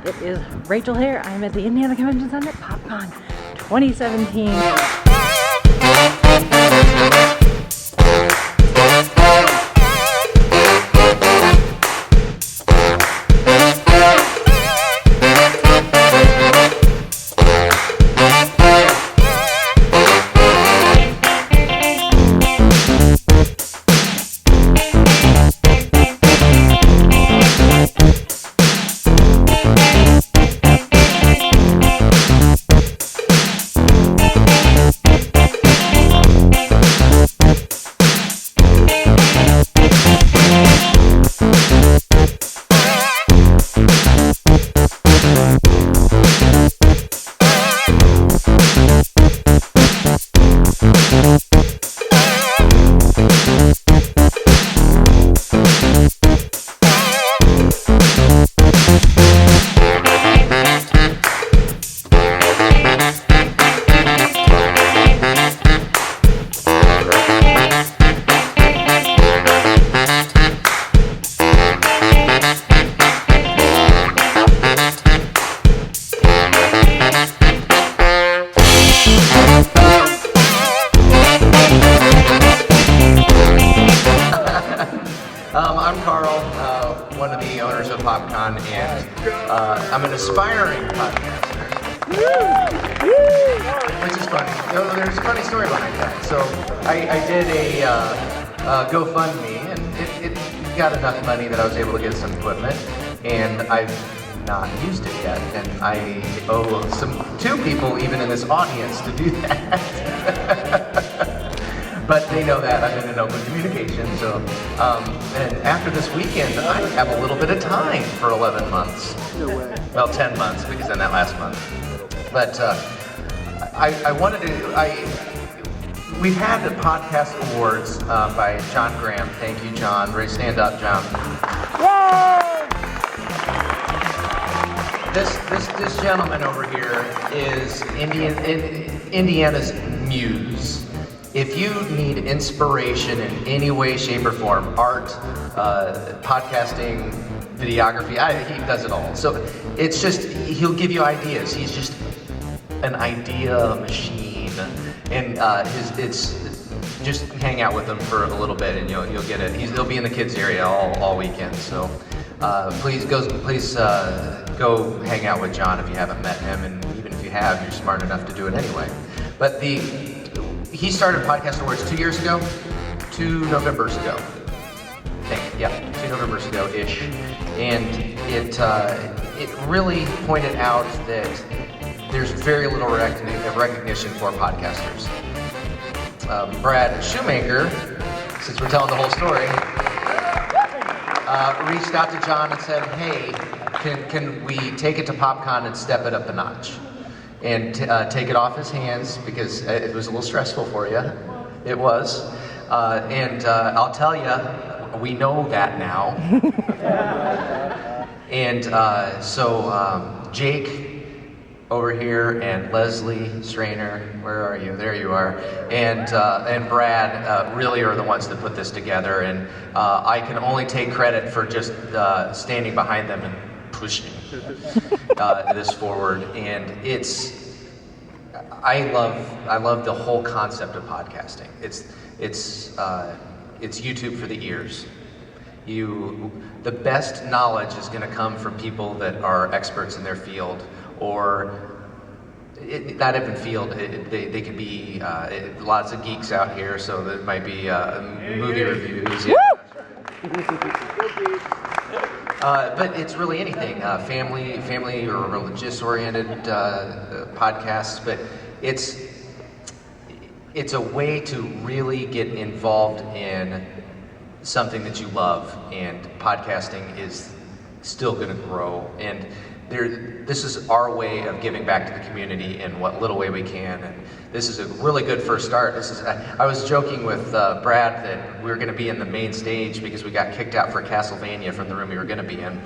It is Rachel here. I'm at the Indiana Convention Center, PopCon 2017. I'm Carl, one of the owners of PopCon, and I'm an aspiring podcaster. Which is funny. There's a funny story behind that. So I did a GoFundMe, and it got enough money that I was able to get some equipment, and I've not used it yet, and I owe two people even in this audience to do that. But they know that I'm in an open communication, so, and after this weekend, I have a little bit of time for 11 months. No way. Well, 10 months, because then that last month. But I wanted to, we've had the podcast awards by John Graham. Thank you, John. Ready, stand up, John. Yay! This gentleman over here is Indiana's muse. If you need inspiration in any way, shape, or form, art, podcasting, videography, he does it all. So it's just, he'll give you ideas. He's just an idea machine. And it's just hang out with him for a little bit and you'll get it. He'll be in the kids area all weekend. So please go hang out with John if you haven't met him. And even if you have, you're smart enough to do it anyway. But he started Podcast Awards 2 years ago, 2 Novembers ago. I think, yeah, 2 Novembers ago-ish. And it really pointed out that there's very little recognition for podcasters. Brad Shoemaker, since we're telling the whole story, reached out to John and said, hey, can we take it to PopCon and step it up a notch? And take it off his hands because it was a little stressful for you. It was. And I'll tell you, we know that now. And so Jake over here and Leslie Strainer, where are you? There you are. And Brad really are the ones that put this together. And I can only take credit for just standing behind them and pushing this forward, and I love the whole concept of podcasting. It's YouTube for the ears. The best knowledge is going to come from people that are experts in their field, or not even field. They could be lots of geeks out here, so there might be movie reviews. Yeah. But it's really anything, family or religious-oriented podcasts. But it's a way to really get involved in something that you love, and podcasting is still going to grow. And this is our way of giving back to the community in what little way we can. And this is a really good first start. I was joking with Brad that we were going to be in the main stage because we got kicked out for Castlevania from the room we were going to be in.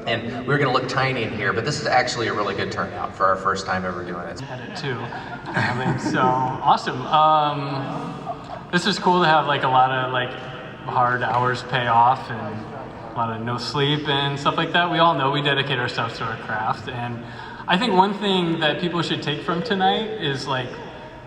And we were going to look tiny in here, but this is actually a really good turnout for our first time ever doing it. Had it too. So awesome. This is cool to have like a lot of like hard hours pay off and lot of no sleep and stuff like that. We all know we dedicate ourselves to our craft, and I think one thing that people should take from tonight is like,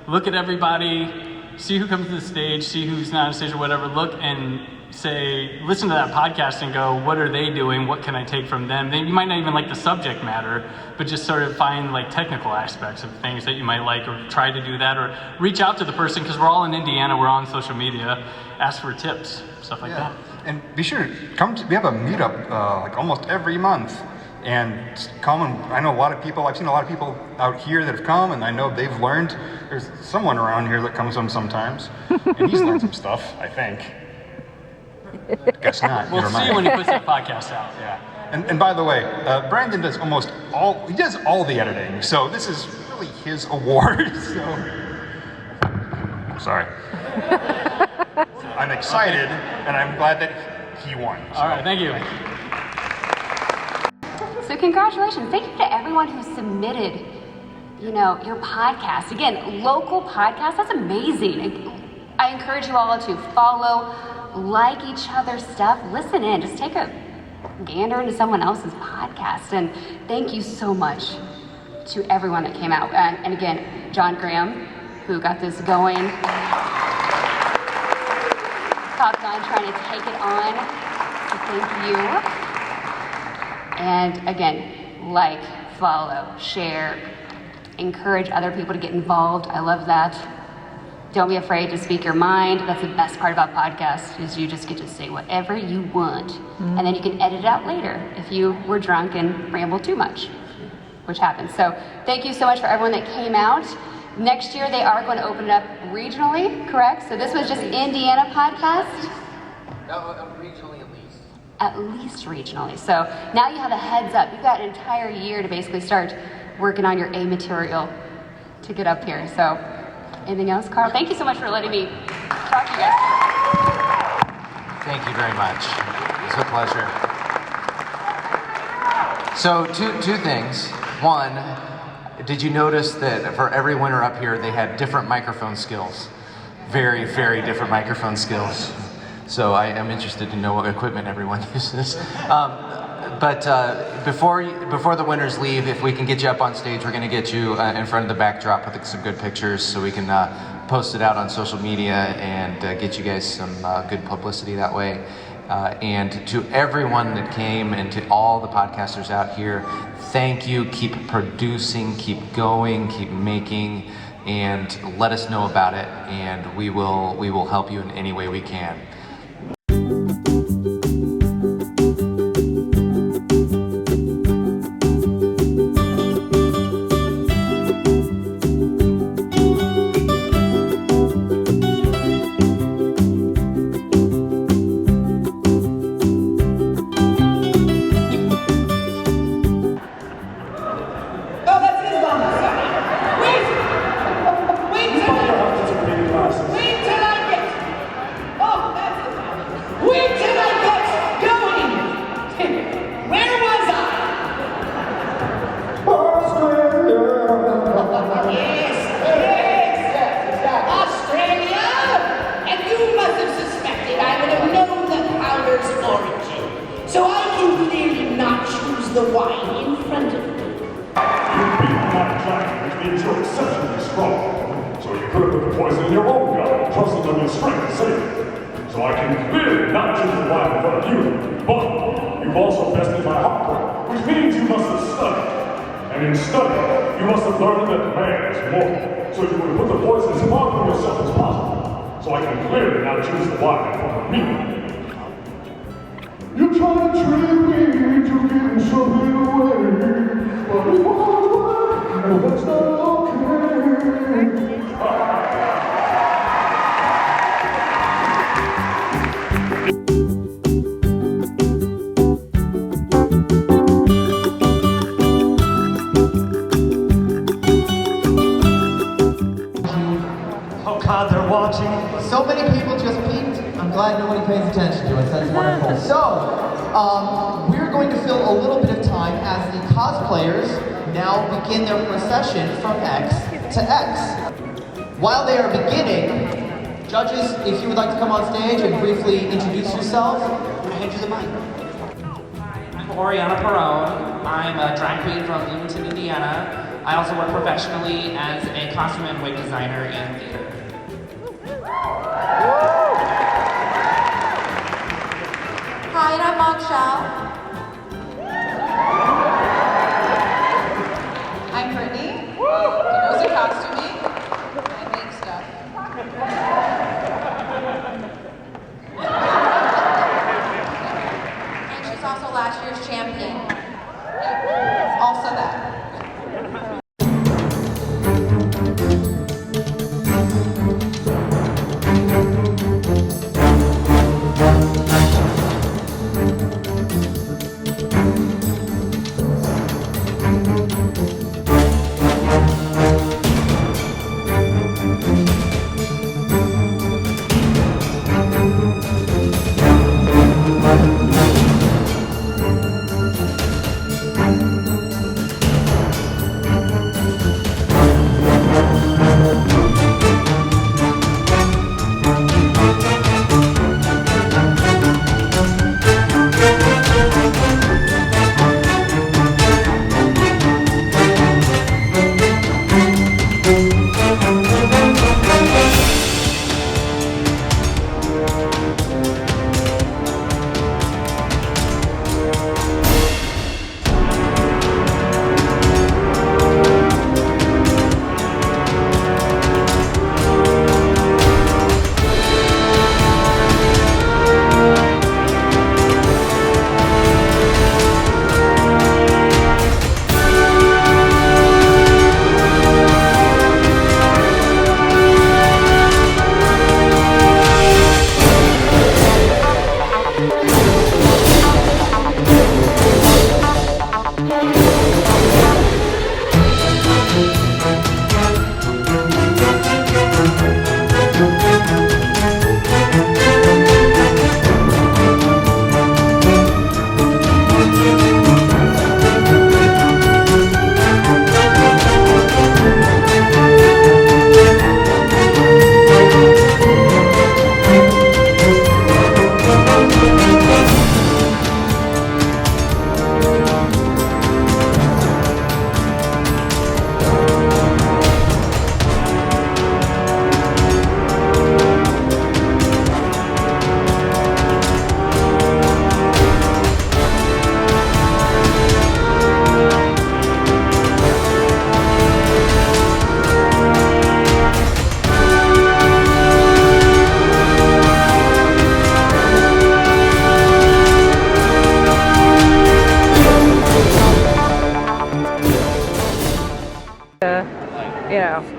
look at everybody, see who comes to the stage, see who's not on stage or whatever, look and say, listen to that podcast and go, what are they doing? What can I take from them? You might not even like the subject matter, but just sort of find like technical aspects of things that you might like, or try to do that, or reach out to the person, because we're all in Indiana, we're all on social media, ask for tips, stuff like that. And be sure to come we have a meetup like almost every month. And come, and I know a lot of people, I've seen a lot of people out here that have come, and I know they've learned. There's someone around here that comes from sometimes, and he's learned some stuff, I think. Guess not. We'll see when he puts that podcast out. Yeah. And by the way, Brandon does he does all the editing, so this is really his award, so. Sorry. I'm excited, and I'm glad that he won. So. All right, thank you. So congratulations. Thank you to everyone who submitted, your podcast. Again, local podcast, that's amazing. I encourage you all to follow, like each other's stuff, listen in, just take a gander into someone else's podcast. And thank you so much to everyone that came out. And again, John Graham, who got this going. PopCon trying to take it on. So thank you. And again, like, follow, share, encourage other people to get involved. I love that. Don't be afraid to speak your mind. That's the best part about podcasts, is you just get to say whatever you want. Mm-hmm. And then you can edit it out later if you were drunk and rambled too much, which happens. So thank you so much for everyone that came out. Next year, they are going to open it up regionally, correct? So this was just Indiana podcast? Regionally at least. At least regionally. So now you have a heads up. You've got an entire year to basically start working on your A material to get up here. So anything else, Carl? Thank you so much for letting me talk to you guys. Thank you very much. It's a pleasure. So two things. One, did you notice that for every winner up here, they had different microphone skills? Very, very different microphone skills. So I am interested to know what equipment everyone uses. But before the winners leave, if we can get you up on stage, we're going to get you in front of the backdrop with some good pictures so we can post it out on social media and get you guys some good publicity that way. And to everyone that came and to all the podcasters out here, thank you. Keep producing, keep going, keep making, and let us know about it, and we will help you in any way we can. the wine in front of you. You beat my giant, which means you're exceptionally strong. So you could have put the poison in your own gut, trusting on your strength to save it. So I can clearly not choose the wine in front of you, but you've also bested my heart, which means you must have studied. And in studying, you must have learned that man is mortal. So you would have put the poison as far from yourself as possible. So I can clearly not choose the wine in front of me. You try to trick me into giving something away, but it won't work, and that's not okay. Oh God, they're watching. So many people just peeked. I'm glad nobody pays attention to us. That's wonderful. So, we're going to fill a little bit of time as the cosplayers now begin their procession from X to X. While they are beginning, judges, if you would like to come on stage and briefly introduce yourself, I'm going to hand you the mic. Oriana Perone. I'm a drag queen from Bloomington, Indiana. I also work professionally as a costume and wig designer in theater. Hi, I'm Mok Shao. I'm Brittany. He knows a costuming. I make stuff. And she's also last year's champion. Also that. You know.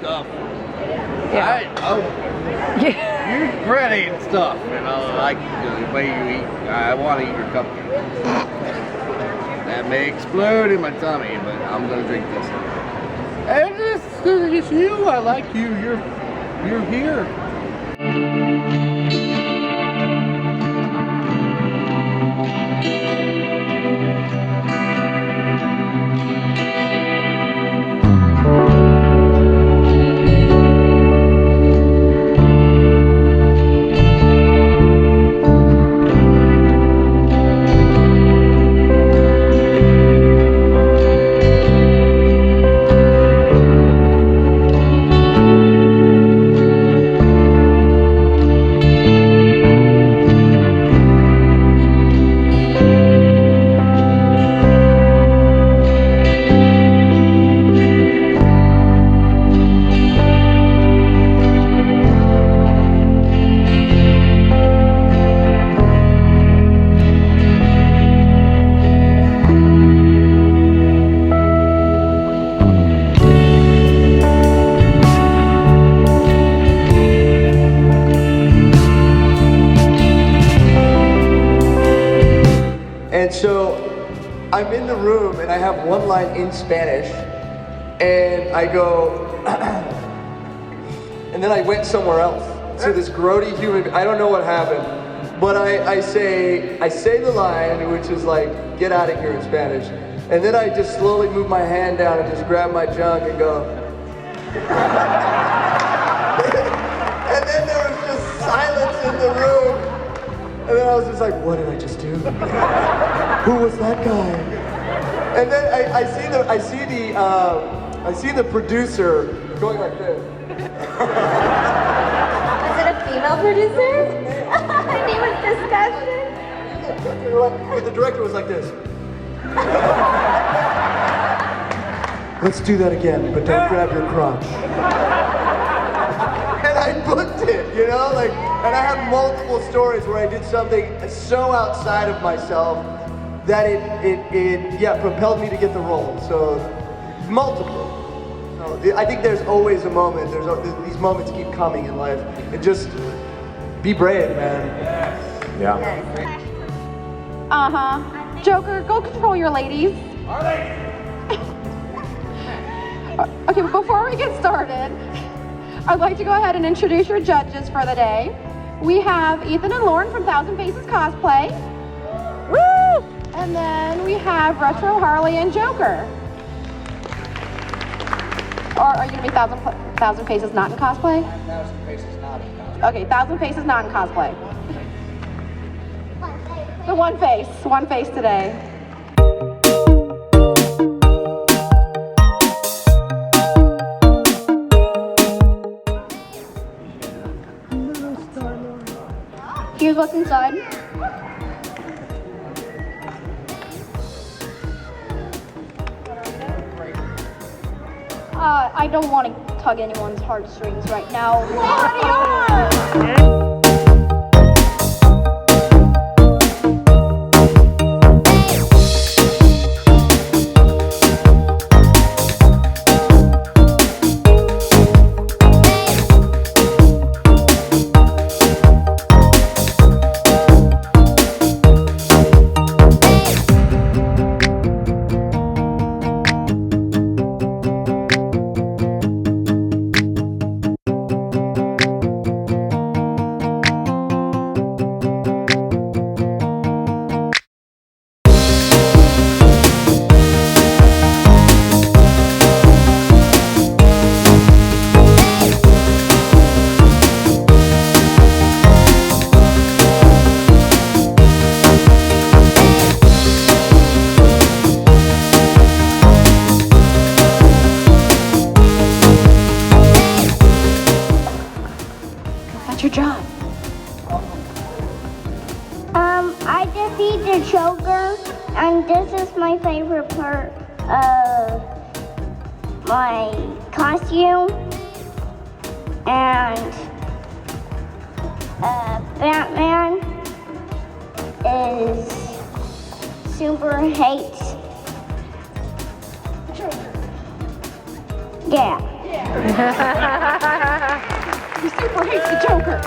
Stuff. Yeah. You're pretty and stuff, you know, I like the way you eat. I want to eat your cupcake. That may explode in my tummy, but I'm gonna drink this. And it's you. I like you. You're here. And so I'm in the room and I have one line in Spanish and I go, and then I went somewhere else to this grody human. I don't know what happened, but I say the line, which is like, get out of here in Spanish. And then I just slowly move my hand down and just grab my junk and go. And then there was just silence in the room. And then I was just like, what did I just do? Who was that guy? And then I see the producer going like this. Was it a female producer? And he was disgusted. The director was like this. Let's do that again, but don't grab your crotch. And I booked it, you know, like, and I have multiple stories where I did something so outside of myself that it propelled me to get the role. So, multiple. So, I think there's always a moment. These moments keep coming in life, and just be brave, man. Yeah. Joker, go control your ladies. All right. Okay, but before we get started, I'd like to go ahead and introduce your judges for the day. We have Ethan and Lauren from Thousand Faces Cosplay. Woo! And then we have Retro Harley and Joker. Or are you gonna be Thousand Faces not in cosplay? Thousand Faces not in cosplay. Okay, Thousand Faces not in cosplay. The one face today. Here's what's inside. I don't want to tug anyone's heartstrings right now. Your job. I defeated Joker, and this is my favorite part of my costume. And Batman is super hates Joker. Yeah. He super hates the Joker.